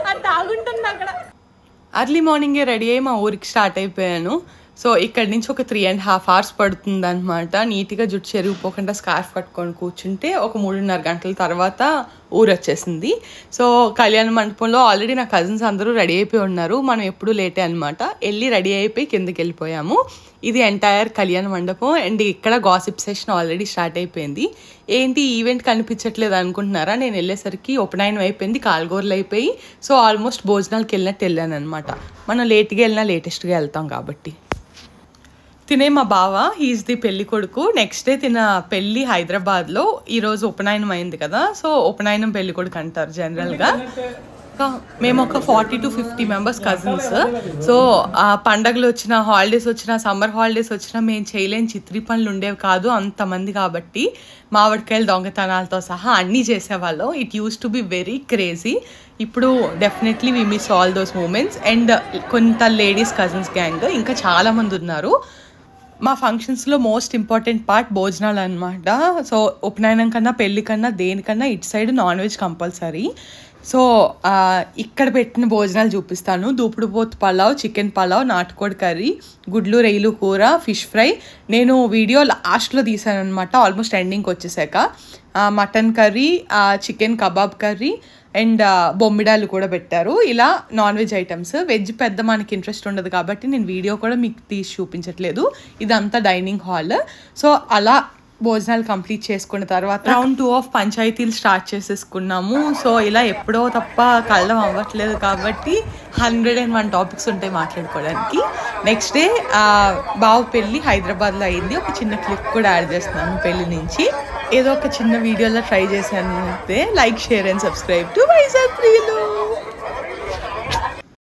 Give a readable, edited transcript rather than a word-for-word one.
అది తాగుంటుంది అక్కడ. అర్లీ మార్నింగే రెడీ అయ్యి మా ఊరికి స్టార్ట్ అయిపోయాను. సో ఇక్కడి నుంచి ఒక 3.5 hours పడుతుంది అనమాట. నీట్గా జుట్టు చెరిగిపోకుండా స్కార్ఫ్ కట్టుకొని కూర్చుంటే ఒక 3.5 గంటల తర్వాత ఊరు వచ్చేసింది. సో కళ్యాణ మండపంలో ఆల్రెడీ నా కజిన్స్ అందరూ రెడీ అయిపోయి ఉన్నారు. మనం ఎప్పుడు లేటే అనమాట. వెళ్ళి రెడీ అయిపోయి కిందకి వెళ్ళిపోయాము. ఇది ఎంటైర్ కళ్యాణ మండపం. అండ్ ఇక్కడ గాసిప్ సెషన్ ఆల్రెడీ స్టార్ట్ అయిపోయింది. ఏంటి ఈవెంట్ కనిపించట్లేదు అనుకుంటున్నారా? నేను వెళ్ళేసరికి ఉపనయనం అయిపోయింది, కాల్గోర్లు అయిపోయి. సో ఆల్మోస్ట్ భోజనాలకు వెళ్ళినట్టు వెళ్ళాను అనమాట. మనం లేట్గా వెళ్ళినా లేటెస్ట్గా వెళ్తాం కాబట్టి. తినే మా బావ, హీఈస్ ది పెళ్లి కొడుకు. నెక్స్ట్ డే తిన పెళ్ళి హైదరాబాద్లో. ఈరోజు ఉపనయనం అయింది కదా, సో ఉపనయనం పెళ్లి కొడుకు అంటారు జనరల్గా. మేము ఒక 40 to 50 మెంబర్స్ కజిన్స్. సో ఆ పండగలు వచ్చినా, హాలిడేస్ వచ్చినా, సమ్మర్ హాలిడేస్ వచ్చినా మేము చేయలేని చిత్రీ పనులు ఉండేవి కాదు అంతమంది కాబట్టి. మామిడికాయలు దొంగతనాలతో సహా అన్నీ చేసేవాళ్ళం. It use to be very crazy. ఇప్పుడు definitely we miss all those moments. And కొంత లేడీస్ కజిన్స్ గ్యాంగ్ ఇంకా చాలామంది ఉన్నారు. మా ఫంక్షన్స్లో మోస్ట్ ఇంపార్టెంట్ పార్ట్ భోజనాలు అనమాట. సో ఉపనయనం కన్నా పెళ్ళి కన్నా దేనికన్నా ఇటు side non veg compulsory. So ఇక్కడ పెట్టిన భోజనాలు చూపిస్తాను. దూపుడుపోతు పలావ్, చికెన్ పలావ్, నాటుకోడి కర్రీ, గుడ్లు రొయ్యలు కూర, ఫిష్ ఫ్రై. నేను వీడియో లాస్ట్లో తీసాను అనమాట, ఆల్మోస్ట్ ఎండింగ్కి వచ్చేసాక. Mutton curry, chicken kebab curry and బొమ్మిడాలు కూడా పెట్టారు. ఇలా నాన్ వెజ్ ఐటమ్స్. వెజ్ పెద్ద మనకి ఇంట్రెస్ట్ ఉండదు కాబట్టి నేను వీడియో కూడా మీకు తీసి చూపించట్లేదు. ఇదంతా డైనింగ్ హాల్. సో అలా భోజనాలు కంప్లీట్ చేసుకున్న తర్వాత రౌండ్ 2 ఆఫ్ పంచాయతీలు స్టార్ట్ చేసేసుకున్నాము. సో ఇలా ఎప్పుడో తప్ప కళ్ళం అవ్వట్లేదు కాబట్టి 101 టాపిక్స్ ఉంటాయి మాట్లాడుకోవడానికి. నెక్స్ట్ డే బావ పెళ్ళి హైదరాబాద్లో అయింది. ఒక చిన్న క్లిప్ కూడా యాడ్ చేస్తున్నాను పెళ్ళి నుంచి. ఏదో ఒక చిన్న వీడియోలో ట్రై చేశాను. అయితే like, share and subscribe to Vizag ప్రియులు.